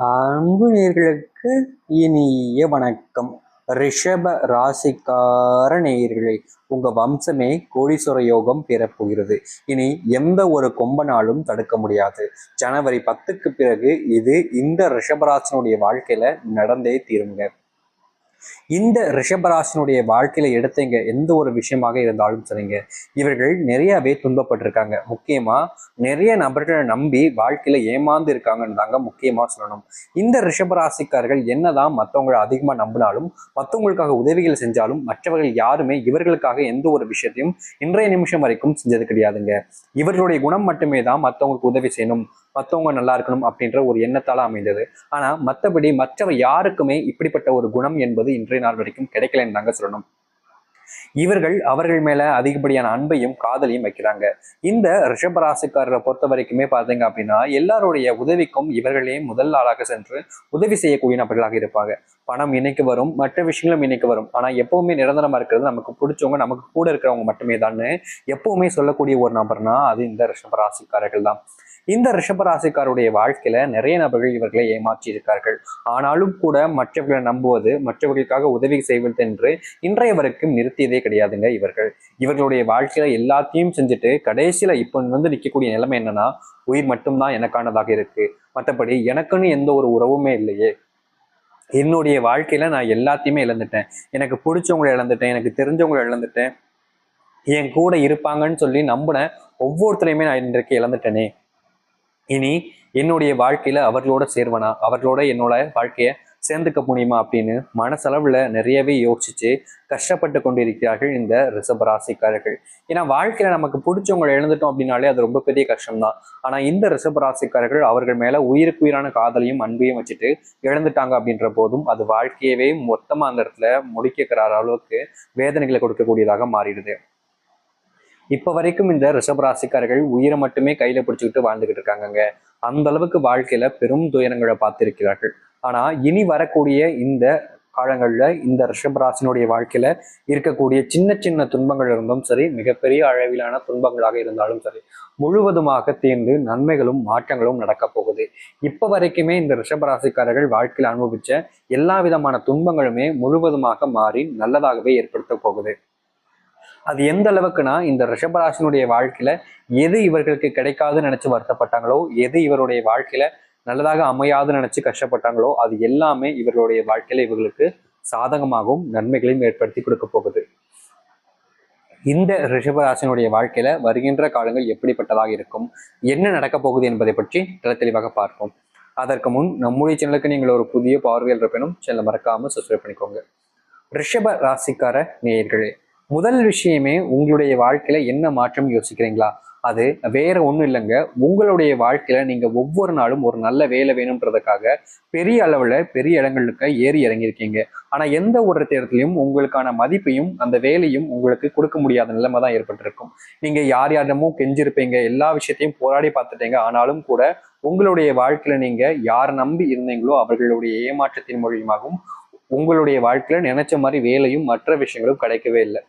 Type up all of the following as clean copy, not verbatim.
அன்பு நேயர்களுக்கு இனிய வணக்கம். ரிஷப ராசிக்கார நேயர்களே, உங்க வம்சமே கோடீஸ்வர யோகம் பெறப்போகிறது. இனி எந்த ஒரு கொம்பனாலும் தடுக்க முடியாது. ஜனவரி 10க்கு பிறகு இது இந்த ரிஷபராசினுடைய வாழ்க்கையில நடந்தே தீருங்க. இந்த ரிஷபராசினுடைய வாழ்க்கையில எடுத்தீங்க எந்த ஒரு விஷயமாக இருந்தாலும் சரிங்க, இவர்கள் நிறையவே துன்பப்பட்டிருக்காங்க. முக்கியமா நிறைய நபர்களை நம்பி வாழ்க்கையில ஏமாந்து இருக்காங்கன்னு தாங்க முக்கியமா சொல்லணும். இந்த ரிஷபராசிக்காரர்கள் என்னதான் மற்றவங்களை அதிகமா நம்பினாலும், மற்றவங்களுக்காக உதவிகள் செஞ்சாலும், மற்றவர்கள் யாருமே இவர்களுக்காக எந்த ஒரு விஷயத்தையும் இன்றைய நிமிஷம் வரைக்கும் செஞ்சது கிடையாதுங்க. இவர்களுடைய குணம் மட்டுமே தான் மற்றவங்களுக்கு உதவி செய்யணும், மற்றவங்க நல்லா இருக்கணும் அப்படின்ற ஒரு எண்ணத்தால அமைந்தது. ஆனா மற்றபடி மற்றவ யாருக்குமே இப்படிப்பட்ட ஒரு குணம் என்பது இன்றைய நாள் வரைக்கும் கிடைக்கலன்னு தாங்க சொல்லணும். இவர்கள் அவர்கள் மேல அதிகப்படியான அன்பையும் காதலையும் வைக்கிறாங்க. இந்த ரிஷபராசிக்காரரை பொறுத்த வரைக்குமே பார்த்தீங்க அப்படின்னா, எல்லாருடைய உதவிக்கும் இவர்களே முதல் ஆளாக சென்று உதவி செய்யக்கூடிய நபர்களாக இருப்பாங்க. பணம் இன்னைக்கு வரும், மற்ற விஷயங்களும் இன்னைக்கு வரும், ஆனா எப்பவுமே நிரந்தரமா இருக்கிறது நமக்கு பிடிச்சவங்க, நமக்கு கூட இருக்கிறவங்க மட்டுமே தான் எப்பவுமே சொல்லக்கூடிய ஒரு நபர்னா அது இந்த ரிஷபராசிக்காரர்கள் தான். இந்த ரிஷபராசிக்காருடைய வாழ்க்கையில நிறைய நபர்கள் இவர்களை ஏமாற்றி இருக்கார்கள். ஆனாலும் கூட மற்றவர்களை நம்புவது, மற்றவர்களுக்காக உதவி செய்வது என்று இன்றைய வரைக்கும் நிறுத்தியதே கிடையாதுங்க இவர்கள். இவர்களுடைய வாழ்க்கையில எல்லாத்தையும் செஞ்சுட்டு கடைசியில இப்ப நிற்கக்கூடிய நிலைமை என்னன்னா, உயிர் மட்டும்தான் எனக்கானதாக இருக்கு, மற்றபடி எனக்குன்னு எந்த ஒரு உறவுமே இல்லையே, என்னுடைய வாழ்க்கையில நான் எல்லாத்தையுமே இழந்துட்டேன், எனக்கு பிடிச்சவங்களை இழந்துட்டேன், எனக்கு தெரிஞ்சவங்களை இழந்துட்டேன், என் கூட இருப்பாங்கன்னு சொல்லி நம்பின ஒவ்வொருத்தரையுமே நான் இன்றைக்கு இழந்துட்டேனே, இனி என்னுடைய வாழ்க்கையில அவர்களோட சேர்வனா, அவர்களோட என்னோட வாழ்க்கைய சேர்ந்துக்க முடியுமா அப்படின்னு மனசளவுல நிறையவே யோசிச்சு கஷ்டப்பட்டு கொண்டிருக்கிறார்கள் இந்த ரிஷபராசிக்காரர்கள். ஏன்னா வாழ்க்கையில நமக்கு பிடிச்சவங்களை எழுந்துட்டோம் அப்படின்னாலே அது ரொம்ப பெரிய கஷ்டம்தான். ஆனா இந்த ரிஷபராசிக்காரர்கள் அவர்கள் மேல உயிருக்கு உயிரான காதலையும் அன்பையும் வச்சுட்டு இழந்துட்டாங்க அப்படின்ற போதும் அது வாழ்க்கையவே மொத்தமா அந்த இடத்துல முடிக்கிற அளவுக்கு வேதனைகளை கொடுக்கக்கூடியதாக மாறிடுது. இப்ப வரைக்கும் இந்த ரிஷபராசிக்காரர்கள் உயிரை மட்டுமே கையில பிடிச்சுக்கிட்டு வாழ்ந்துகிட்டு இருக்காங்கங்க. அந்த அளவுக்கு வாழ்க்கையில பெரும் துயரங்களை பார்த்திருக்கிறார்கள். ஆனா இனி வரக்கூடிய இந்த காலங்கள்ல இந்த ரிஷபராசினுடைய வாழ்க்கையில இருக்கக்கூடிய சின்ன சின்ன துன்பங்கள் இருந்தும் சரி, மிகப்பெரிய அளவிலான துன்பங்களாக இருந்தாலும் சரி, முழுவதுமாக தீர்ந்து நன்மைகளும் மாற்றங்களும் நடக்க போகுது. இப்ப வரைக்குமே இந்த ரிஷபராசிக்காரர்கள் வாழ்க்கையில் அனுபவிச்ச எல்லா விதமான துன்பங்களுமே முழுவதுமாக மாறி நல்லதாகவே ஏற்படுத்த போகுது. அது எந்த அளவுக்குன்னா, இந்த ரிஷபராசினுடைய வாழ்க்கையில எது இவர்களுக்கு கிடைக்காதுன்னு நினைச்சு வருத்தப்பட்டாங்களோ, எது இவருடைய வாழ்க்கையில நல்லதாக அமையாதுன்னு நினைச்சு கஷ்டப்பட்டாங்களோ, அது எல்லாமே இவர்களுடைய வாழ்க்கையில இவர்களுக்கு சாதகமாகவும் நன்மைகளையும் ஏற்படுத்தி கொடுக்க போகுது. இந்த ரிஷபராசினுடைய வாழ்க்கையில வருகின்ற காலங்கள் எப்படிப்பட்டதாக இருக்கும், என்ன நடக்க போகுது என்பதை பற்றி தெளிவாக பார்ப்போம். அதற்கு முன் நம்முடைய சேனலுக்கு நீங்கள் ஒரு புதிய பார்வையில் இருப்பினும் சேனலை மறக்காம சப்ஸ்கிரைப் பண்ணிக்கோங்க. ரிஷப ராசிக்கார நேயர்களே, முதல் விஷயமே உங்களுடைய வாழ்க்கையில என்ன மாற்றம் யோசிக்கிறீங்களா? அது வேற ஒண்ணும் இல்லைங்க. உங்களுடைய வாழ்க்கையில நீங்க ஒவ்வொரு நாளும் ஒரு நல்ல வேலை வேணும்ன்றதுக்காக பெரிய அளவுல பெரிய இடங்களுக்கு ஏறி இறங்கியிருக்கீங்க. ஆனா எந்த ஒரு இடத்துலையும் உங்களுக்கான மதிப்பையும் அந்த வேலையும் உங்களுக்கு கொடுக்க முடியாத நிலைமை தான் ஏற்பட்டிருக்கும். நீங்க யார் யாரிடமும் கெஞ்சிருப்பீங்க, எல்லா விஷயத்தையும் போராடி பார்த்துட்டீங்க. ஆனாலும் கூட உங்களுடைய வாழ்க்கையில நீங்க யார் நம்பி இருந்தீங்களோ அவர்களுடைய ஏமாற்றத்தின் மூலியமாகவும் உங்களுடைய வாழ்க்கையில நினைச்ச மாதிரி வேலையும் மற்ற விஷயங்களும் கிடைக்கவே இல்லை.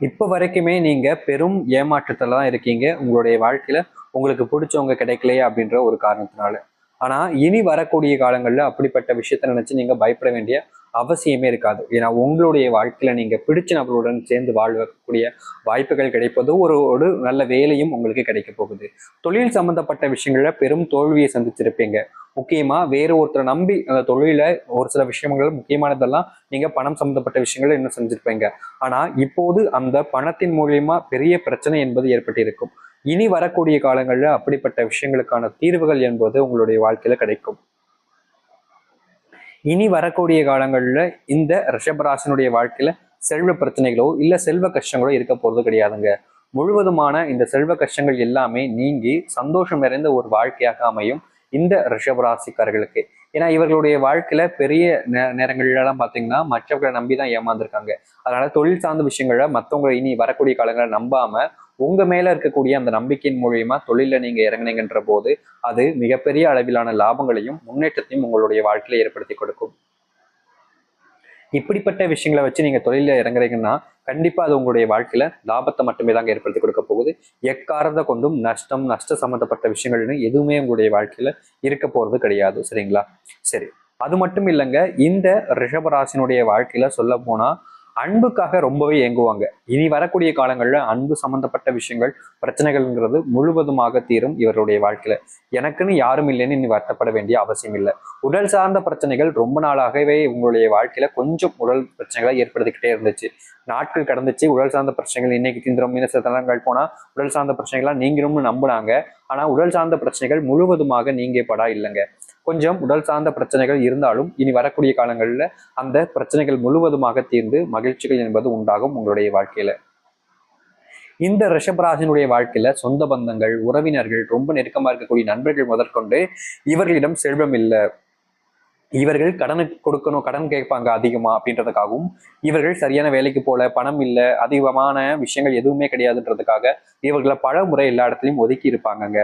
இப்போ வரைக்குமே நீங்க பெரும் ஏமாற்றத்துல தான் இருக்கீங்க உங்களுடைய வாழ்க்கையில. உங்களுக்கு பிடிச்சவங்க கிடைக்கலையே அப்படின்ற ஒரு காரணத்தினால. ஆனா இனி வரக்கூடிய காலங்கள்ல அப்படிப்பட்ட விஷயத்த நினைச்சு நீங்க பயப்பட வேண்டிய அவசியமே இருக்காது. ஏன்னா உங்களுடைய வாழ்க்கையில நீங்க பிடிச்ச நபர்களுடன் சேர்ந்து வாழக்கூடிய வாய்ப்புகள் கிடைப்பது, ஒரு நல்ல வேலையும் உங்களுக்கு கிடைக்க போகுது. தொழில் சம்பந்தப்பட்ட விஷயங்கள்ல பெரும் தோல்வியை சந்திச்சிருப்பீங்க. முக்கியமா வேறு ஒருத்தரை நம்பி அந்த தொழில ஒரு சில விஷயங்கள் முக்கியமானதெல்லாம் நீங்க பணம் சம்பந்தப்பட்ட விஷயங்கள் இன்னும் செஞ்சிருப்பீங்க. ஆனா இப்போது அந்த பணத்தின் மூலியமா பெரிய பிரச்சனை என்பது ஏற்பட்டிருக்கும். இனி வரக்கூடிய காலங்கள்ல அப்படிப்பட்ட விஷயங்களுக்கான தீர்வுகள் என்பது உங்களுடைய வாழ்க்கையில கிடைக்கும். இனி வரக்கூடிய காலங்கள்ல இந்த ரிஷபராசினுடைய வாழ்க்கையில செல்வ பிரச்சனைகளோ இல்ல செல்வ கஷ்டங்களோ இருக்க போறது கிடையாதுங்க. முழுவதுமான இந்த செல்வ கஷ்டங்கள் எல்லாமே நீங்கி சந்தோஷம் நிறைந்த ஒரு வாழ்க்கையாக அமையும் இந்த ரிஷபராசிக்காரர்களுக்கு. ஏன்னா இவர்களுடைய வாழ்க்கையில பெரிய நேரங்கள்ல எல்லாம் பாத்தீங்கன்னா மற்றவர்களை நம்பிதான் ஏமாந்துருக்காங்க. அதனால தொழில் சார்ந்த விஷயங்கள மற்றவங்களை இனி வரக்கூடிய காலங்களை நம்பாம உங்க மேல இருக்கக்கூடிய அந்த நம்பிக்கையின் மூலியமா தொழில நீங்க இறங்குனீங்கன்ற போது அது மிகப்பெரிய அளவிலான லாபங்களையும் முன்னேற்றத்தையும் உங்களுடைய வாழ்க்கையில ஏற்படுத்தி கொடுக்கும். இப்படிப்பட்ட விஷயங்களை வச்சு நீங்க தொழில இறங்குறீங்கன்னா கண்டிப்பா அது உங்களுடைய வாழ்க்கையில லாபத்தை மட்டுமே தாங்க ஏற்படுத்தி கொடுக்க போகுது. எக்காரணத்தை கொண்டும் நஷ்ட சம்பந்தப்பட்ட விஷயங்கள்னு எதுவுமே உங்களுடைய வாழ்க்கையில இருக்க போறது கிடையாது. சரிங்களா? சரி, அது மட்டும் இல்லைங்க. இந்த ரிஷபராசினுடைய வாழ்க்கையில சொல்ல போனா அன்புக்காக ரொம்பவே ஏங்குவாங்க. இனி வரக்கூடிய காலங்கள்ல அன்பு சம்பந்தப்பட்ட விஷயங்கள் பிரச்சனைகள்ங்கிறது முழுவதுமாக தீரும் இவருடைய வாழ்க்கையில. எனக்குன்னு யாரும் இல்லைன்னு இனி வருத்தப்பட வேண்டிய அவசியம் இல்லை. உடல் சார்ந்த பிரச்சனைகள் ரொம்ப நாளாகவே உங்களுடைய வாழ்க்கையில கொஞ்சம் உடல் பிரச்சனைகளை ஏற்படுத்திக்கிட்டே இருந்துச்சு. நாட்கள் கடந்துச்சு. உடல் சார்ந்த பிரச்சனைகள் இன்னைக்கு தீந்துரும், இன்னும் சில தளங்கள் போனா உடல் சார்ந்த பிரச்சனைகள்லாம் நீங்கிரும்னு நம்பினாங்க. ஆனா உடல் சார்ந்த பிரச்சனைகள் முழுவதுமாக நீங்கப்படா இல்லைங்க. கொஞ்சம் உடல் சார்ந்த பிரச்சனைகள் இருந்தாலும் இனி வரக்கூடிய காலங்களில் அந்த பிரச்சனைகள் முழுவதுமாக தீர்ந்து மகிழ்ச்சிகள் என்பது உண்டாகும் உங்களுடைய வாழ்க்கையில. இந்த ரிஷபராசினுடைய வாழ்க்கையில சொந்த பந்தங்கள், உறவினர்கள், ரொம்ப நெருக்கமா இருக்கக்கூடிய நண்பர்கள் முதற்கொண்டு இவர்களிடம் செல்வம் இல்லை, இவர்கள் கடனுக்கு கொடுக்கணும், கடன் கேட்பாங்க அதிகமா அப்படின்றதுக்காகவும், இவர்கள் சரியான வேலைக்கு போல, பணம் இல்லை, அதிகமான விஷயங்கள் எதுவுமே கிடையாதுன்றதுக்காக இவர்களை பல முறை எல்லா இடத்துலையும் ஒதுக்கி இருப்பாங்கங்க.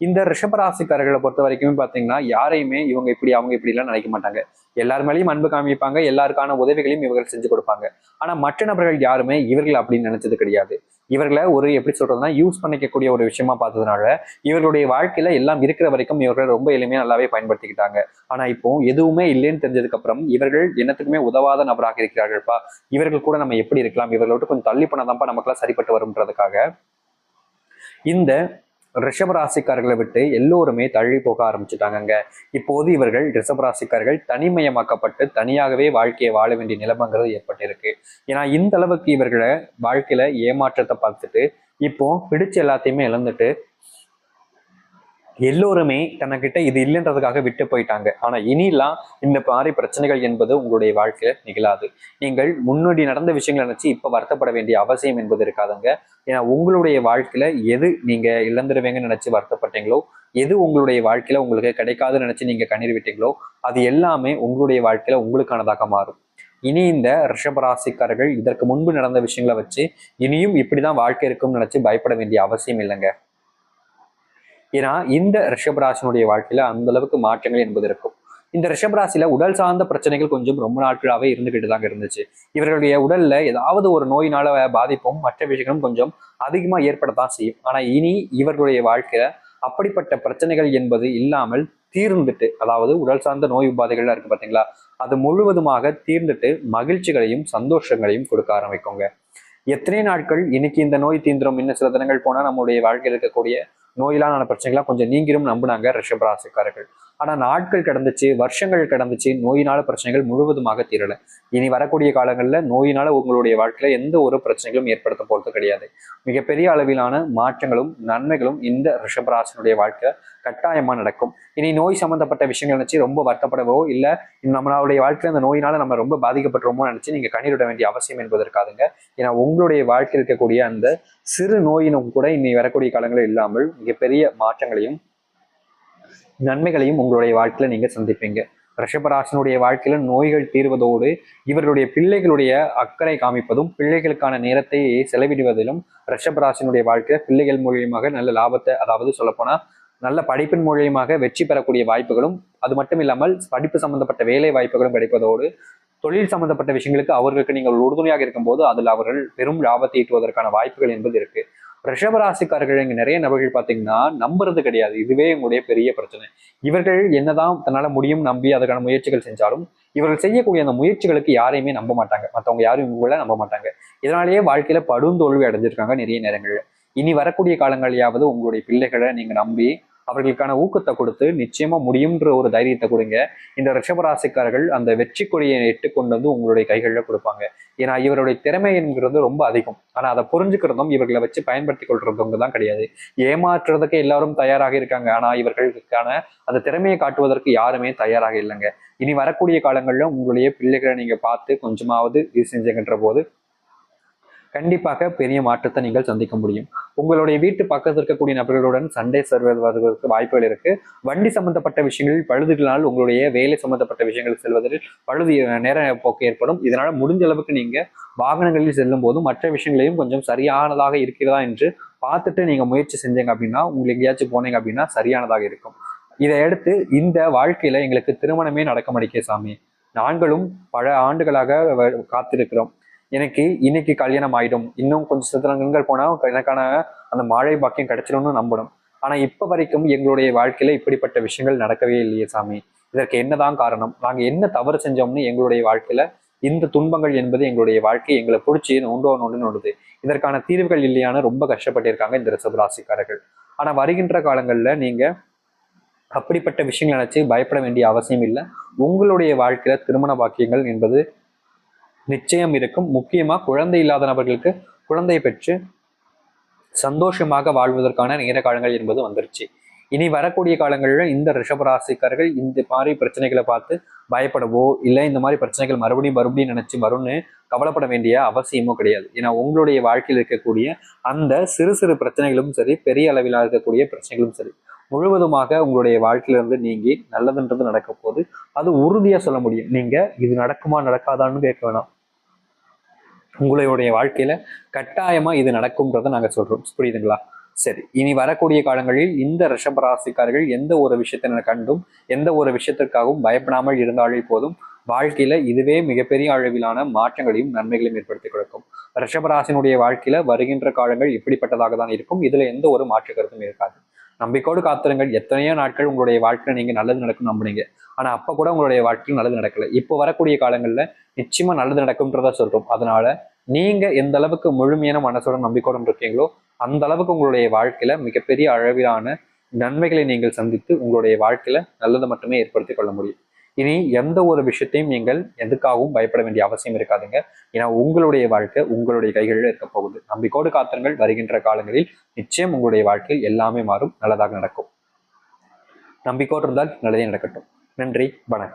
இந்த ரிஷபராசிக்காரர்களை பொறுத்த வரைக்குமே பார்த்தீங்கன்னா யாரையுமே இவங்க இப்படி அவங்க இப்படிலாம் நினைக்க மாட்டாங்க. எல்லார் மேலேயும் அன்பு காமிப்பாங்க, எல்லாருக்கான உதவிகளையும் இவர்கள் செஞ்சு கொடுப்பாங்க. ஆனா மற்ற நபர்கள் யாருமே இவர்கள் அப்படின்னு நினைச்சது கிடையாது. இவர்களை ஒரு எப்படி சொல்றதுன்னா யூஸ் பண்ணிக்கக்கூடிய ஒரு விஷயமா பார்த்ததுனால இவர்களுடைய வாழ்க்கையில எல்லாம் இருக்கிற வரைக்கும் இவர்கள் ரொம்ப எளிமையா நல்லாவே பயன்படுத்திக்கிட்டாங்க. ஆனா இப்போ எதுவுமே இல்லைன்னு தெரிஞ்சதுக்கு அப்புறம் இவர்கள் என்னத்துக்குமே உதவாத நபராக இருக்கிறார்கள்ப்பா, இவர்கள் கூட நம்ம எப்படி இருக்கலாம், இவர்களை விட்டு கொஞ்சம் தள்ளி போனாதான்ப்பா நமக்கெல்லாம் சரிப்பட்டு வரும்ன்றதுக்காக இந்த ரிஷபராசிக்காரர்களை விட்டு எல்லோருமே தள்ளி போக ஆரம்பிச்சுட்டாங்க. இப்போது இவர்கள் ரிஷபராசிக்காரர்கள் தனிமயமாக்கப்பட்டு தனியாகவே வாழ்க்கையை வாழ வேண்டிய நிலைமைங்கிறது ஏற்பட்டிருக்கு. ஏன்னா இந்த அளவுக்கு இவர்களை வாழ்க்கையில ஏமாற்றத்தை பார்த்துட்டு இப்போ பிடிச்ச எல்லாத்தையுமே இழந்துட்டு எல்லோருமே தன்கிட்ட இது இல்லைன்றதுக்காக விட்டு போயிட்டாங்க. ஆனா இனிலாம் இந்த மாதிரி பிரச்சனைகள் என்பது உங்களுடைய வாழ்க்கையில நிகழாது. நீங்கள் முன்னாடி நடந்த விஷயங்களை நினைச்சு இப்ப வருத்தப்பட வேண்டிய அவசியம் என்பது இருக்காதுங்க. ஏன்னா உங்களுடைய வாழ்க்கையில எது நீங்க இழந்துருவீங்கன்னு நினைச்சு வருத்தப்பட்டீங்களோ, எது உங்களுடைய வாழ்க்கையில உங்களுக்கு கிடைக்காதுன்னு நினைச்சு நீங்க கண்ணீர் விட்டீங்களோ, அது எல்லாமே உங்களுடைய வாழ்க்கையில உங்களுக்கானதாக மாறும். இனி இந்த ரிஷபராசிக்காரர்கள் இதற்கு முன்பு நடந்த விஷயங்களை வச்சு இனியும் இப்படிதான் வாழ்க்கை இருக்கும்னு நினைச்சு பயப்பட வேண்டிய அவசியம் இல்லைங்க. ஏன்னா இந்த ரிஷபராசினுடைய வாழ்க்கையில அந்த அளவுக்கு மாற்றங்கள் என்பது இருக்கும். இந்த ரிஷபராசியில உடல் சார்ந்த பிரச்சனைகள் கொஞ்சம் ரொம்ப நாட்களாவே இருந்துகிட்டு தாங்க இருந்துச்சு. இவர்களுடைய உடல்ல ஏதாவது ஒரு நோயினால பாதிப்பும் மற்ற விஷயங்களும் கொஞ்சம் அதிகமா ஏற்படத்தான் செய்யும். ஆனா இனி இவர்களுடைய வாழ்க்கையில அப்படிப்பட்ட பிரச்சனைகள் என்பது இல்லாமல் தீர்ந்துட்டு, அதாவது உடல் சார்ந்த நோய் உபாதைகள்லாம் இருக்கு பாத்தீங்களா, அது முழுவதுமாக தீர்ந்துட்டு மகிழ்ச்சிகளையும் சந்தோஷங்களையும் கொடுக்க ஆரம்பிக்குங்க. எத்தனை நாட்கள் இன்னைக்கு இந்த நோய் தீந்துரும், இன்னும் சில தினங்கள் போனா நம்மளுடைய வாழ்க்கையில் இருக்கக்கூடிய நோயிலான பிரச்சனைகள்லாம் கொஞ்சம் நீங்கிரும் நம்பினாங்க ரிஷபராசிக்காரர்கள். ஆனா நாட்கள் கடந்துச்சு, வருஷங்கள் கடந்துச்சு, நோயினால பிரச்சனைகள் முழுவதுமாக தீரல. இனி வரக்கூடிய காலங்கள்ல நோயினால உங்களுடைய வாழ்க்கையில எந்த ஒரு பிரச்சனைகளும் ஏற்படுத்த போறது கிடையாது. மிகப்பெரிய அளவிலான மாற்றங்களும் நன்மைகளும் இந்த ரிஷபராசினுடைய வாழ்க்கை கட்டாயமா நடக்கும். இனி நோய் சம்பந்தப்பட்ட விஷயங்கள் நினைச்சு ரொம்ப வருத்தப்படவோ இல்ல நம்மளுடைய வாழ்க்கையில அந்த நோயினால நம்ம ரொம்ப பாதிக்கப்பட்டுருமோ நினைச்சு நீங்க கண்ணீர் விட வேண்டிய அவசியம் என்பது இருக்காதுங்க. ஏன்னா உங்களுடைய வாழ்க்கையில் இருக்கக்கூடிய அந்த சிறு நோயினும் கூட இனி வரக்கூடிய காலங்களில் இல்லாமல் மிகப்பெரிய மாற்றங்களையும் நன்மைகளையும் உங்களுடைய வாழ்க்கையில நீங்க சந்திப்பீங்க. ரிஷபராசினுடைய வாழ்க்கையில நோய்கள் தீர்வதோடு இவர்களுடைய பிள்ளைகளுடைய அக்கறை காமிப்பதும் பிள்ளைகளுக்கான நேரத்தை செலவிடுவதிலும் ரிஷபராசினுடைய வாழ்க்கையில பிள்ளைகள் மூலியமாக நல்ல லாபத்தை, அதாவது சொல்லப்போனா நல்ல படிப்பின் மூலியமாக வெற்றி பெறக்கூடிய வாய்ப்புகளும், அது மட்டும் இல்லாமல் படிப்பு சம்பந்தப்பட்ட வேலை வாய்ப்புகளும் கிடைப்பதோடு தொழில் சம்பந்தப்பட்ட விஷயங்களுக்கு அவர்களுக்கு நீங்கள் உறுதுணையாக இருக்கும்போது அதில் அவர்கள் பெரும் லாபத்தை ஈட்டுவதற்கான வாய்ப்புகள் என்பது இருக்கு. ரிஷபராசிக்காரர்கள் இங்க நிறைய நபர்கள் பார்த்தீங்கன்னா நம்புறது கிடையாது. இதுவே உங்களுடைய பெரிய பிரச்சனை. இவர்கள் என்னதான் தன்னால முடியும் நம்பி அதற்கான முயற்சிகள் செஞ்சாலும் இவர்கள் செய்யக்கூடிய அந்த முயற்சிகளுக்கு யாரையுமே நம்ப மாட்டாங்க. மற்றவங்க யாரும் இவங்கள நம்ப மாட்டாங்க. இதனாலேயே வாழ்க்கையில படுந்தோல்வி அடைஞ்சிருக்காங்க நிறைய நேரங்கள்ல. இனி வரக்கூடிய காலங்களையாவது உங்களுடைய பிள்ளைகளை நீங்க நம்பி அவர்களுக்கான ஊக்கத்தை கொடுத்து நிச்சயமா முடியும்ன்ற ஒரு தைரியத்தை கொடுங்க. இந்த ரிஷபராசிக்காரர்கள் அந்த வெற்றி கொடியை எட்டு கொண்டு வந்து உங்களுடைய கைகளில் கொடுப்பாங்க. ஏன்னா இவருடைய திறமை என்கிறது ரொம்ப அதிகம். ஆனா அதை புரிஞ்சுக்கிறதும் இவர்களை வச்சு பயன்படுத்தி கொள்றவங்க தான் கிடையாது. ஏமாற்றுறதுக்கு எல்லாரும் தயாராக இருக்காங்க. ஆனா இவர்களுக்கான அந்த திறமையை காட்டுவதற்கு யாருமே தயாராக இல்லைங்க. இனி வரக்கூடிய காலங்கள்ல உங்களுடைய பிள்ளைகளை நீங்க பார்த்து கொஞ்சமாவது இது செஞ்சுக்கின்ற போது கண்டிப்பாக பெரிய மாற்றத்தை நீங்கள் சந்திக்க முடியும். உங்களுடைய வீட்டு பக்கத்தில் இருக்கக்கூடிய நபர்களுடன் சண்டை வருவதற்கு வாய்ப்புகள் இருக்கு. வண்டி சம்பந்தப்பட்ட விஷயங்களில் பழுதுகளால் உங்களுடைய வேலை சம்பந்தப்பட்ட விஷயங்கள் செல்வதில் பழுது நேர போக்கு ஏற்படும். இதனால முடிஞ்ச அளவுக்கு நீங்க வாகனங்களில் செல்லும் போது மற்ற விஷயங்களையும் கொஞ்சம் சரியானதாக இருக்கிறதா என்று பார்த்துட்டு நீங்க முயற்சி செஞ்சீங்க அப்படின்னா, உங்களுக்கு எங்கேயாச்சும் போனீங்க அப்படின்னா சரியானதாக இருக்கும். இதை அடுத்து இந்த வாழ்க்கையில எங்களுக்கு திருமணமே நடக்க மாட்டேங்குது சாமி, நாங்களும் பல ஆண்டுகளாக காத்திருக்கிறோம். எனக்கு இன்னைக்கு கல்யாணம் ஆயிடும், இன்னும் கொஞ்சம் சில போனா எனக்கான அந்த மாழை பாக்கியம் கிடைச்சிடும்னு நம்பணும். ஆனா இப்ப வரைக்கும் எங்களுடைய வாழ்க்கையில இப்படிப்பட்ட விஷயங்கள் நடக்கவே இல்லையே சாமி. இதற்கு என்னதான் காரணம்? நாங்க என்ன தவறு செஞ்சோம்னு எங்களுடைய வாழ்க்கையில இந்த துன்பங்கள் என்பது எங்களுடைய வாழ்க்கையை எங்களை பிடிச்சி நோண்டுது. இதற்கான தீர்வுகள் இல்லையான்னு ரொம்ப கஷ்டப்பட்டிருக்காங்க இந்த ரிஷபராசிக்காரர்கள். ஆனா வருகின்ற காலங்கள்ல நீங்க அப்படிப்பட்ட விஷயங்கள் நினைச்சு பயப்பட வேண்டிய அவசியம் இல்லை. உங்களுடைய வாழ்க்கையில திருமண பாக்கியங்கள் என்பது நிச்சயம் இருக்கும். முக்கியமா குழந்தை இல்லாத நபர்களுக்கு குழந்தை பெற்று சந்தோஷமாக வாழ்வதற்கான நேர காலங்கள் என்பது வந்துருச்சு. இனி வரக்கூடிய காலங்களில் இந்த ரிஷபராசிக்காரர்கள் இந்த மாதிரி பிரச்சனைகளை பார்த்து பயப்படவோ இல்லை இந்த மாதிரி பிரச்சனைகள் மறுபடியும் நினைச்சு வரும்னு கவலைப்பட வேண்டிய அவசியமோ கிடையாது. ஏன்னா உங்களுடைய வாழ்க்கையில் இருக்கக்கூடிய அந்த சிறு சிறு பிரச்சனைகளும் சரி, பெரிய அளவில் இருக்கக்கூடிய பிரச்சனைகளும் சரி, முழுவதுமாக உங்களுடைய வாழ்க்கையிலிருந்து நீங்கி நல்லதுன்றது நடக்க போது அது உறுதியா சொல்ல முடியும். நீங்க இது நடக்குமா நடக்காதான்னு கேட்க வேணாம். உங்களுடைய வாழ்க்கையில கட்டாயமா இது நடக்கும்ன்றதை நாங்க சொல்றோம். புரியுதுங்களா? சரி, இனி வரக்கூடிய காலங்களில் இந்த ரிஷபராசிக்காரர்கள் எந்த ஒரு விஷயத்தை கண்டும் எந்த ஒரு விஷயத்திற்காகவும் பயப்படாமல் இருந்தாலே போதும். வாழ்க்கையில இதுவே மிகப்பெரிய அளவிலான மாற்றங்களையும் நன்மைகளையும் ஏற்படுத்தி கொடுக்கும். ரிஷபராசினுடைய வாழ்க்கையில வருகின்ற காலங்கள் இப்படிப்பட்டதாக தான் இருக்கும். இதுல எந்த ஒரு மாற்று கருத்தும் இருக்காது. நம்பிக்கையோடு காத்திருங்கள். எத்தனையோ நாட்கள் உங்களுடைய வாழ்க்கையில நீங்க நல்லது நடக்கும் நம்புனீங்க. ஆனா அப்ப கூட உங்களுடைய வாழ்க்கையில் நல்லது நடக்கல. இப்போ வரக்கூடிய காலங்கள்ல நிச்சயமா நல்லது நடக்கும்ன்றதா சொல்றோம். அதனால நீங்க எந்த அளவுக்கு முழுமையான மனசோட நம்பிக்கையோடு இருக்கீங்களோ அந்த அளவுக்கு உங்களுடைய வாழ்க்கையில மிகப்பெரிய அளவிலான நன்மைகளை நீங்கள் சந்தித்து உங்களுடைய வாழ்க்கையில நல்லதை மட்டுமே ஏற்படுத்திக் கொள்ள முடியும். இனி எந்த ஒரு விஷயத்தையும் நீங்கள் எதுக்காகவும் பயப்பட வேண்டிய அவசியம் இருக்காதுங்க. ஏன்னா உங்களுடைய வாழ்க்கை உங்களுடைய கைகளில் இருக்க போகுது. நம்பிக்கையோடு காத்திருங்கள். வருகின்ற காலங்களில் நிச்சயம் உங்களுடைய வாழ்க்கையில் எல்லாமே மாறும், நல்லதாக நடக்கும். நம்பிக்கையோடு இருந்தால் நல்லதே நடக்கட்டும். நன்றி, வணக்கம்.